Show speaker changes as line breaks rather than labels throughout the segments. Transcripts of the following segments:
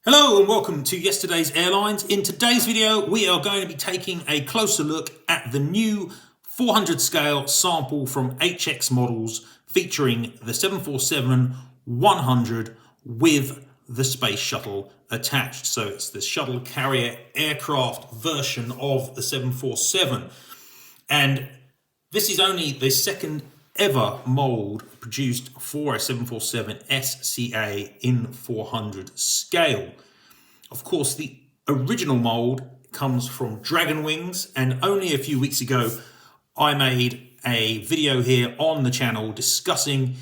Hello and welcome to Yesterday's Airlines. In today's video, we are going to be taking a closer look at the new 400 scale sample from HX Models featuring the 747-100 with the Space Shuttle attached. So it's the shuttle carrier aircraft version of the 747. And this is only the second ever mould produced for a 747 SCA in 400 scale. Of course, the original mould comes from Dragon Wings, and only a few weeks ago I made a video here on the channel discussing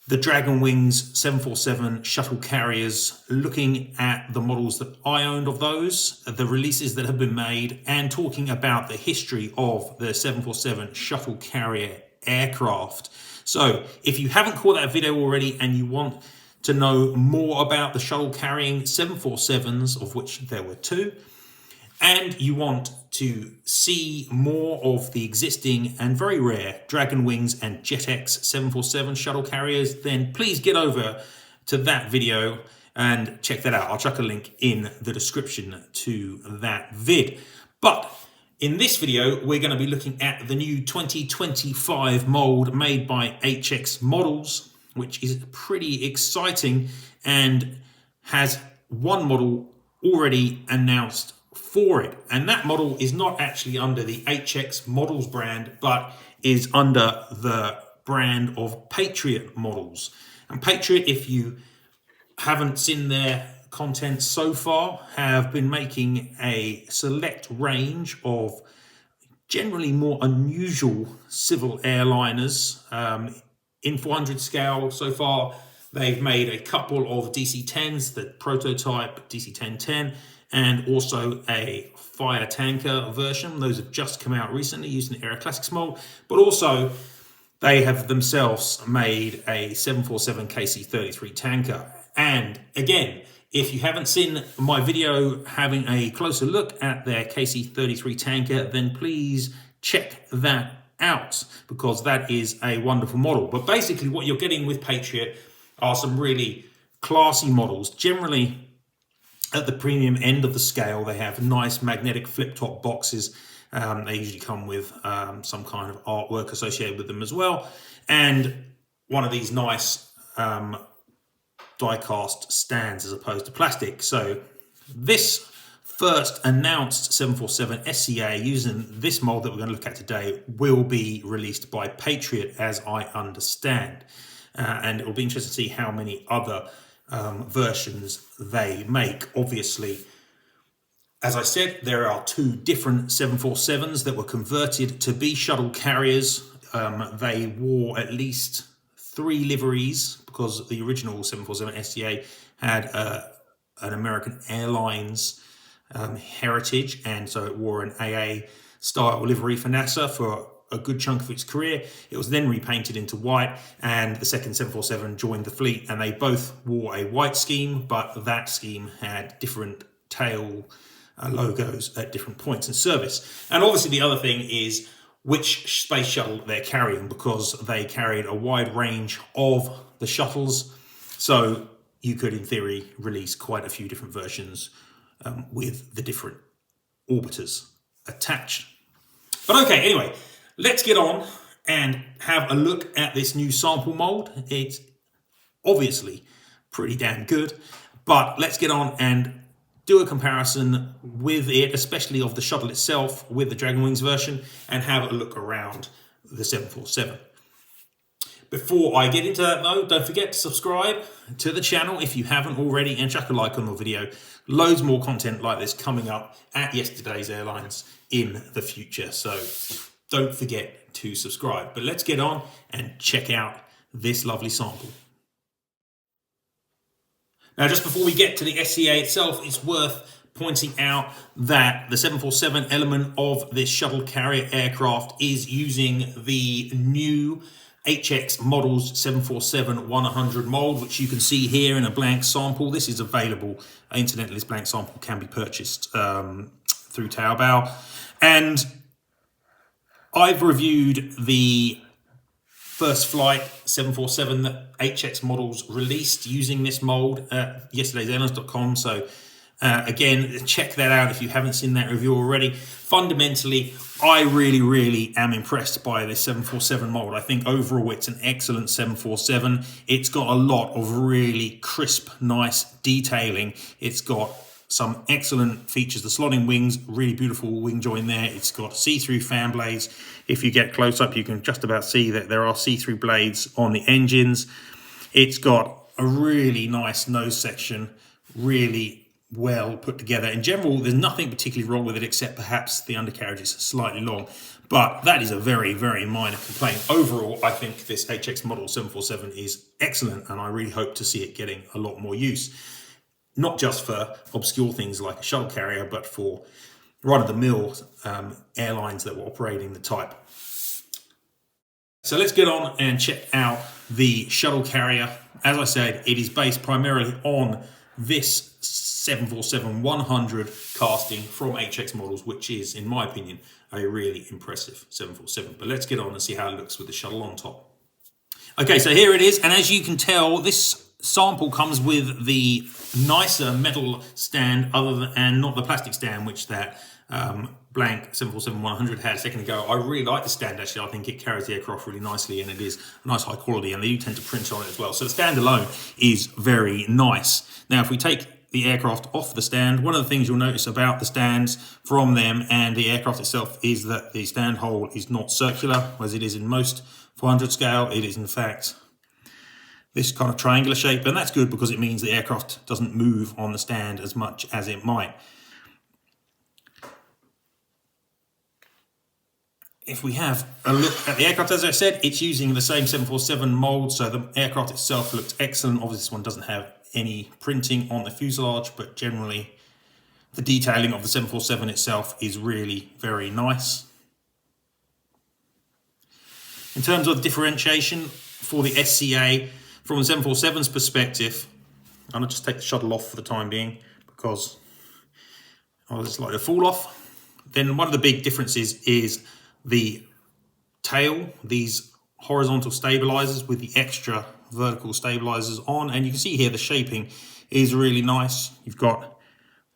the Dragon Wings 747 shuttle carriers, looking at the models that I owned of those, the releases that have been made, and talking about the history of the 747 shuttle carrier aircraft. So if you haven't caught that video already and you want to know more about the shuttle carrying 747s, of which there were two, and you want to see more of the existing and very rare Dragon Wings and JetX 747 shuttle carriers, then please get over to that video and check that out. I'll chuck a link in the description to that vid. But in this video, we're going to be looking at the new 2025 mould made by HX Models, which is pretty exciting and has one model already announced for it. And that model is not actually under the HX Models brand, but is under the brand of Patriot Models. And Patriot, if you haven't seen their content so far, have been making a select range of generally more unusual civil airliners in 400 scale. So far they've made a couple of DC-10s, the prototype DC-1010, and also a fire tanker version. Those have just come out recently using the Aero Classics mold, but also they have themselves made a 747 KC-33 tanker. And again, if you haven't seen my video having a closer look at their KC-33 tanker, then please check that out, because that is a wonderful model. But basically what you're getting with Patriot are some really classy models. Generally at the premium end of the scale, they have nice magnetic flip-top boxes. They usually come with some kind of artwork associated with them as well. And one of these nice die-cast stands as opposed to plastic. So this first announced 747 SCA using this mold that we're going to look at today will be released by Patriot, as I understand. And it will be interesting to see how many other versions they make. Obviously, as I said, there are two different 747s that were converted to be shuttle carriers. They wore at least 3 liveries, because the original 747 SCA had an American Airlines heritage, and so it wore an AA style livery for NASA for a good chunk of its career. It was then repainted into white, and the second 747 joined the fleet, and they both wore a white scheme, but that scheme had different tail logos at different points in service. And obviously the other thing is which space shuttle they're carrying, because they carried a wide range of the shuttles. So you could, in theory, release quite a few different versions with the different orbiters attached. But okay, anyway, let's get on and have a look at this new sample mold. It's obviously pretty damn good, but let's get on and do a comparison with it, especially of the shuttle itself with the Dragon Wings version, and have a look around the 747. Before I get into that though, don't forget to subscribe to the channel if you haven't already, and chuck a like on the video. Loads more content like this coming up at Yesterday's Airlines in the future, so don't forget to subscribe. But let's get on and check out this lovely sample. Now, just before we get to the SCA itself, it's worth pointing out that the 747 element of this shuttle carrier aircraft is using the new HX Models 747-100 mold, which you can see here in a blank sample. This is available. Incidentally, this blank sample can be purchased through Taobao. And I've reviewed the first flight 747 that HX models released using this mold at yesterdaysairlines.com. So again, check that out if you haven't seen that review already. Fundamentally, I really am impressed by this 747 mold. I think overall it's an excellent 747. It's got a lot of really crisp, nice detailing. It's got some excellent features. The slotting wings, really beautiful wing join there. It's got see-through fan blades. If you get close up, you can just about see that there are see-through blades on the engines. It's got a really nice nose section, really well put together. In general, there's nothing particularly wrong with it except perhaps the undercarriage is slightly long, but that is a very minor complaint. Overall, I think this HX model 747 is excellent, and I really hope to see it getting a lot more use, not just for obscure things like a shuttle carrier, but for run-of-the-mill airlines that were operating the type. So let's get on and check out the shuttle carrier. As I said, it is based primarily on this 747-100 casting from HX models, which is, in my opinion, a really impressive 747. But let's get on and see how it looks with the shuttle on top. Okay, so here it is, and as you can tell, this sample comes with the nicer metal stand and not the plastic stand which that blank 747-100 had a second ago. I really like the stand, actually. I think it carries the aircraft really nicely, and it is a nice high quality, and they do tend to print on it as well. So the stand alone is very nice. Now, if we take the aircraft off the stand, one of the things you'll notice about the stands from them and the aircraft itself is that the stand hole is not circular as it is in most 400 scale. It is in fact this kind of triangular shape, and that's good because it means the aircraft doesn't move on the stand as much as it might. If we have a look at the aircraft, as I said, it's using the same 747 mold, so the aircraft itself looks excellent. Obviously, this one doesn't have any printing on the fuselage, but generally the detailing of the 747 itself is really very nice. In terms of differentiation for the SCA, from the 747's perspective, I'm going to just take the shuttle off for the time being because I just like to fall off. Then one of the big differences is the tail, these horizontal stabilizers with the extra vertical stabilizers on, and you can see here the shaping is really nice. You've got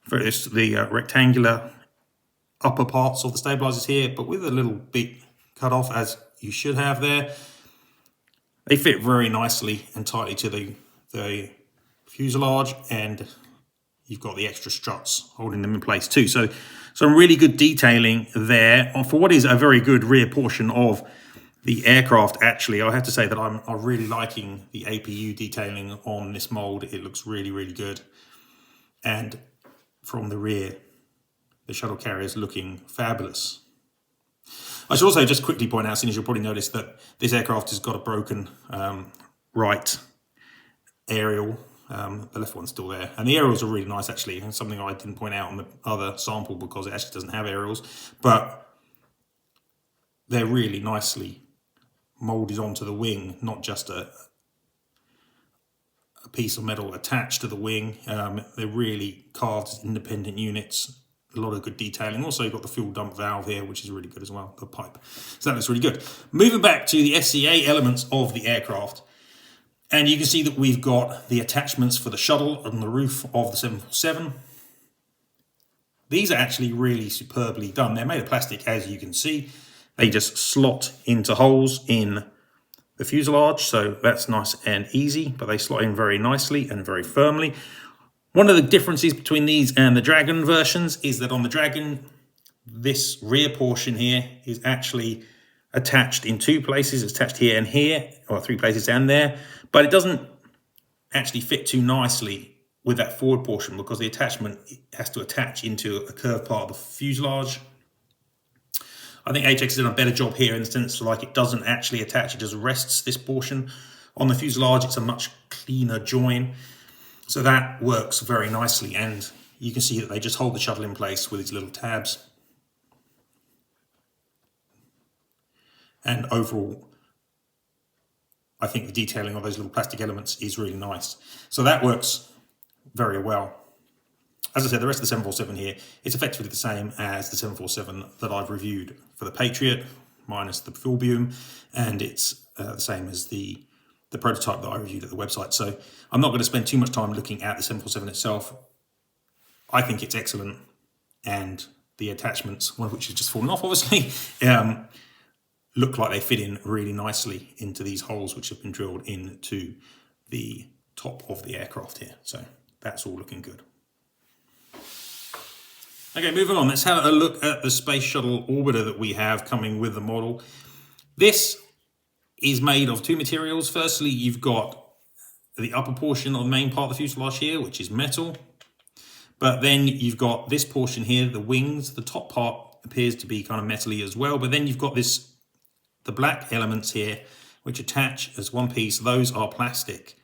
the rectangular upper parts of the stabilizers here, but with a little bit cut off, as you should have there. They fit very nicely and tightly to the fuselage, and you've got the extra struts holding them in place too. So some really good detailing there for what is a very good rear portion of the aircraft. Actually, I have to say that I'm really liking the APU detailing on this mold. It looks really good. And from the rear, the shuttle carrier is looking fabulous. I should also just quickly point out, since you'll probably notice, that this aircraft has got a broken right aerial. The left one's still there. And the aerials are really nice, actually. And something I didn't point out on the other sample because it actually doesn't have aerials. But they're really nicely molded onto the wing, not just a piece of metal attached to the wing. They're really carved independent units. A lot of good detailing. Also, you've got the fuel dump valve here, which is really good as well, the pipe. So that looks really good. Moving back to the SCA elements of the aircraft, and you can see that we've got the attachments for the shuttle on the roof of the 747. These are actually really superbly done. They're made of plastic, as you can see. They just slot into holes in the fuselage, so that's nice and easy, but they slot in very nicely and very firmly. One of the differences between these and the Dragon versions is that on the Dragon, this rear portion here is actually attached in two places. It's attached here and here, or three places and there, but it doesn't actually fit too nicely with that forward portion because the attachment has to attach into a curved part of the fuselage. I think HX has done a better job here in the sense like it doesn't actually attach, it just rests this portion on the fuselage. It's a much cleaner join. So that works very nicely, and you can see that they just hold the shuttle in place with these little tabs. And overall, I think the detailing of those little plastic elements is really nice. So that works very well. As I said, the rest of the 747 here, it's effectively the same as the 747 that I've reviewed for the Patriot, minus the full boom, and it's the same as the prototype that I reviewed at the website. So I'm not going to spend too much time looking at the 747 itself. I think it's excellent, and the attachments, one of which has just fallen off, obviously, look like they fit in really nicely into these holes which have been drilled into the top of the aircraft here. So that's all looking good. Okay, moving on, let's have a look at the Space Shuttle orbiter that we have coming with the model. This is made of two materials. Firstly, you've got the upper portion of the main part of the fuselage here, which is metal. But then you've got this portion here, the wings. The top part appears to be kind of metally as well. But then you've got the black elements here, which attach as one piece. Those are plastic.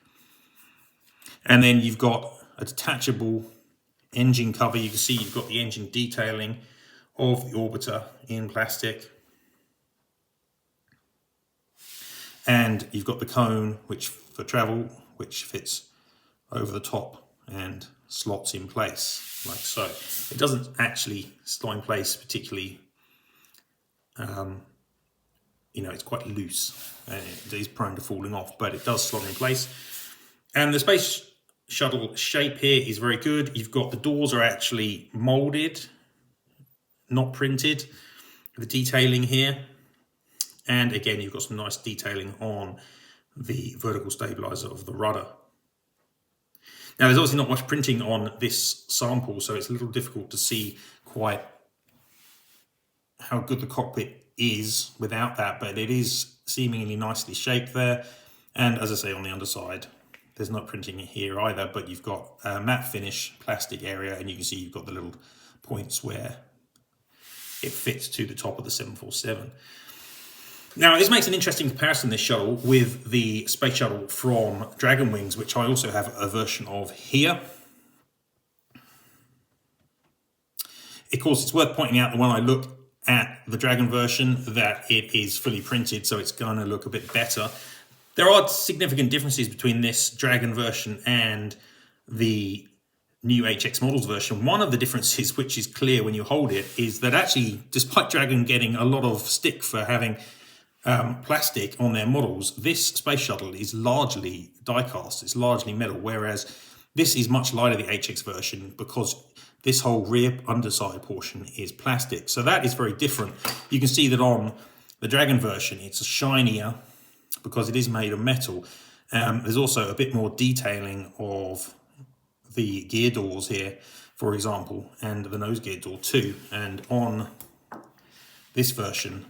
And then you've got a detachable engine cover. You can see you've got the engine detailing of the orbiter in plastic. And you've got the cone, which for travel, which fits over the top and slots in place like so. It doesn't actually slot in place particularly, it's quite loose and it is prone to falling off, but it does slot in place. And the Space Shuttle shape here is very good. You've got the doors are actually molded, not printed, the detailing here. And again, you've got some nice detailing on the vertical stabilizer of the rudder. Now, there's obviously not much printing on this sample, so it's a little difficult to see quite how good the cockpit is without that, but it is seemingly nicely shaped there. And as I say, on the underside, there's not printing here either, but you've got a matte finish plastic area, and you can see you've got the little points where it fits to the top of the 747. Now, this makes an interesting comparison, this shuttle, with the Space Shuttle from Dragon Wings, which I also have a version of here. Of course, it's worth pointing out that when I look at the Dragon version, that it is fully printed, so it's going to look a bit better. There are significant differences between this Dragon version and the new HX Models version. One of the differences, which is clear when you hold it, is that actually, despite Dragon getting a lot of stick for having plastic on their models, this Space Shuttle is largely die-cast, it's largely metal, whereas this is much lighter, the HX version, because this whole rear underside portion is plastic. So that is very different. You can see that on the Dragon version, it's shinier because it is made of metal. There's also a bit more detailing of the gear doors here, for example, and the nose gear door too. And on this version,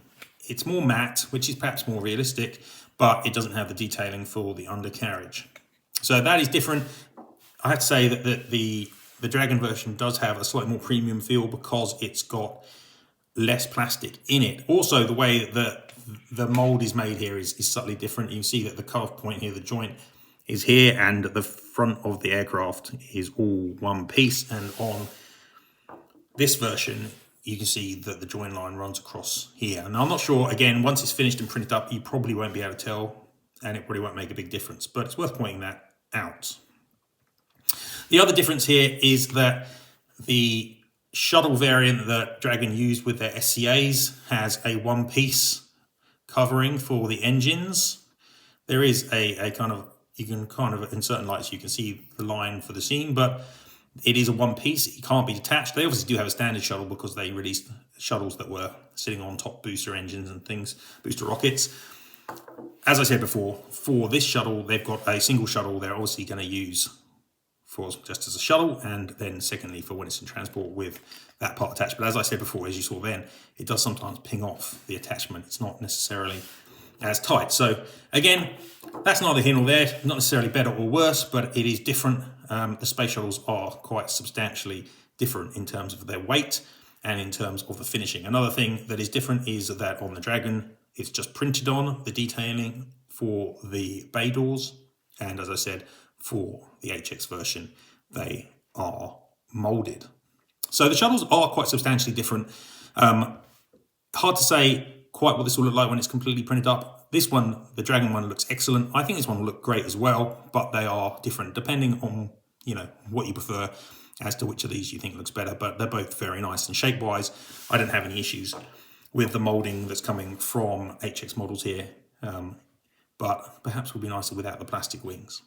it's more matte, which is perhaps more realistic, but it doesn't have the detailing for the undercarriage. So that is different. I have to say that the Dragon version does have a slightly more premium feel because it's got less plastic in it. Also, the way that the mold is made here is subtly different. You can see that the cutoff point here, the joint is here, and the front of the aircraft is all one piece. And on this version, you can see that the join line runs across here. And I'm not sure, again, once it's finished and printed up, you probably won't be able to tell, and it probably won't make a big difference, but it's worth pointing that out. The other difference here is that the shuttle variant that Dragon used with their SCAs has a one-piece covering for the engines. There is a kind of, you can kind of, in certain lights, you can see the line for the scene, but it is a one piece. It can't be detached. They obviously do have a standard shuttle because they released shuttles that were sitting on top booster engines and things, booster rockets. As I said before, for this shuttle, they've got a single shuttle they're obviously going to use for just as a shuttle, and then secondly for when it's in transport with that part attached. But as I said before, as you saw then, it does sometimes ping off the attachment. It's not necessarily as tight. So again, that's neither here nor there, not necessarily better or worse, but it is different. The space shuttles are quite substantially different in terms of their weight and in terms of the finishing. Another thing that is different is that on the Dragon, it's just printed on the detailing for the bay doors. And as I said, for the HX version, they are molded. So the shuttles are quite substantially different. Hard to say quite what this will look like when it's completely printed up. This one, the Dragon one, looks excellent. I think this one will look great as well, but they are different depending on, what you prefer as to which of these you think looks better, but they're both very nice. And shape-wise, I don't have any issues with the molding that's coming from HX Models here. but perhaps will be nicer without the plastic wings.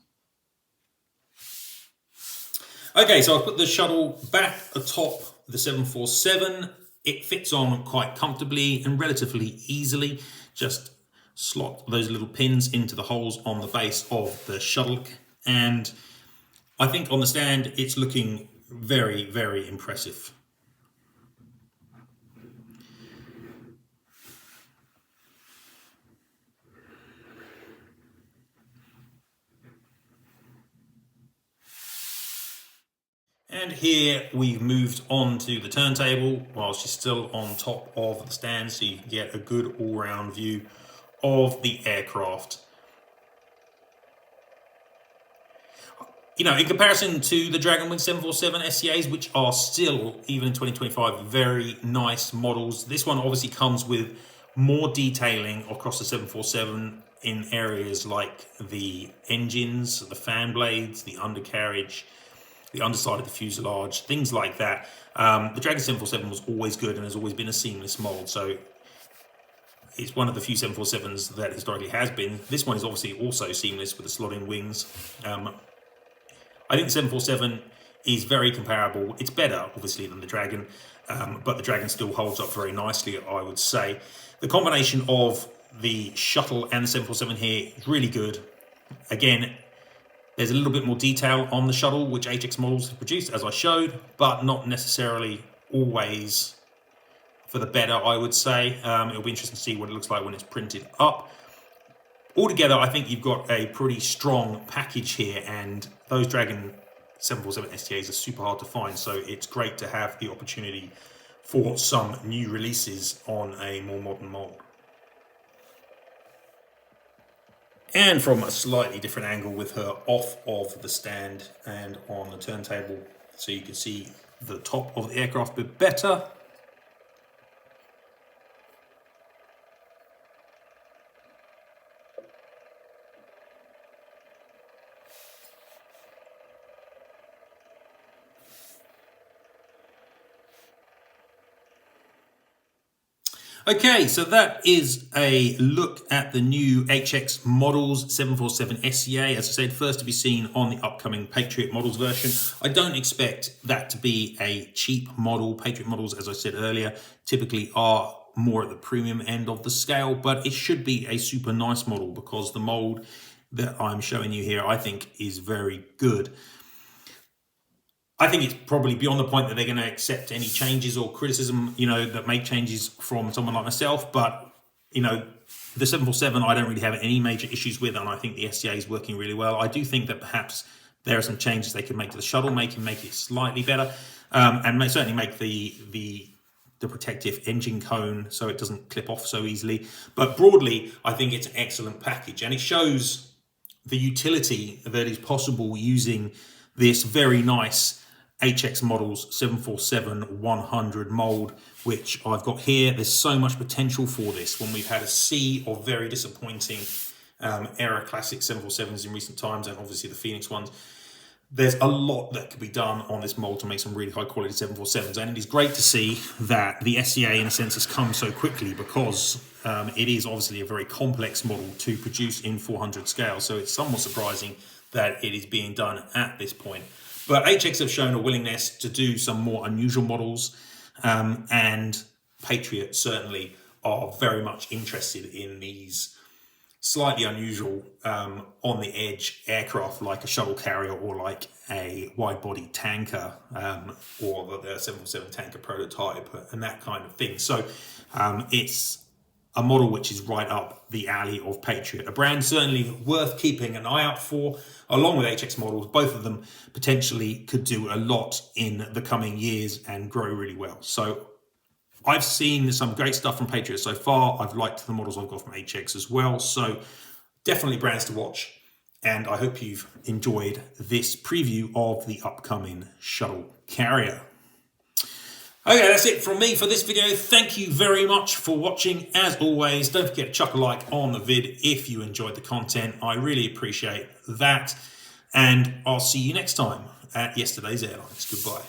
Okay, so I've put the shuttle back atop the 747. It fits on quite comfortably and relatively easily. Just slot those little pins into the holes on the base of the shuttle, and I think on the stand it's looking very, very impressive. And here we've moved on to the turntable while she's still on top of the stand, so you can get a good all-round view of the aircraft. You know, in comparison to the Dragonwing 747 SCAs, which are still, even in 2025, very nice models, this one obviously comes with more detailing across the 747 in areas like the engines, the fan blades, the undercarriage, the underside of the fuselage, things like that. The Dragon 747 was always good and has always been a seamless mold, so it's one of the few 747s that historically has been. This one is obviously also seamless with the slot-in wings. I think the 747 is very comparable. It's better, obviously, than the Dragon, but the Dragon still holds up very nicely, I would say. The combination of the shuttle and the 747 here is really good. Again, there's a little bit more detail on the shuttle, which HX models have produced, as I showed, but not necessarily always for the better, I would say. It'll be interesting to see what it looks like when it's printed up. Altogether, I think you've got a pretty strong package here, and those Dragon 747 STAs are super hard to find, so it's great to have the opportunity for some new releases on a more modern mold. And from a slightly different angle with her off of the stand and on the turntable, so you can see the top of the aircraft a bit better. Okay, so that is a look at the new HX models 747 SCA. As I said, first to be seen on the upcoming Patriot models version. I don't expect that to be a cheap model. Patriot models, as I said earlier, typically are more at the premium end of the scale, but it should be a super nice model because the mold that I'm showing you here, I think, is very good. I think it's probably beyond the point that they're going to accept any changes or criticism, you know, that make changes from someone like myself. But, you know, the 747, I don't really have any major issues with, and I think the SCA is working really well. I do think that perhaps there are some changes they could make to the shuttle, make it slightly better, and certainly make the protective engine cone so it doesn't clip off so easily. But broadly, I think it's an excellent package, and it shows the utility that is possible using this very nice HX Models 747-100 mold, which I've got here. There's so much potential for this when we've had a sea of very disappointing era classic 747s in recent times, and obviously the Phoenix ones. There's a lot that could be done on this mold to make some really high quality 747s, and it is great to see that the SCA in a sense has come so quickly because it is obviously a very complex model to produce in 400 scale, so it's somewhat surprising that it is being done at this point. But HX have shown a willingness to do some more unusual models, and Patriot certainly are very much interested in these slightly unusual on the edge aircraft like a shuttle carrier or like a wide body tanker or the 747 tanker prototype and that kind of thing. So it's a model which is right up the alley of Patriot, a brand certainly worth keeping an eye out for, along with HX models. Both of them potentially could do a lot in the coming years and grow really well. So I've seen some great stuff from Patriot so far. I've liked the models I've got from HX as well. So definitely brands to watch. And I hope you've enjoyed this preview of the upcoming shuttle carrier. Okay, that's it from me for this video. Thank you very much for watching. As always, don't forget to chuck a like on the vid if you enjoyed the content. I really appreciate that. And I'll see you next time at Yesterday's Airlines. Goodbye.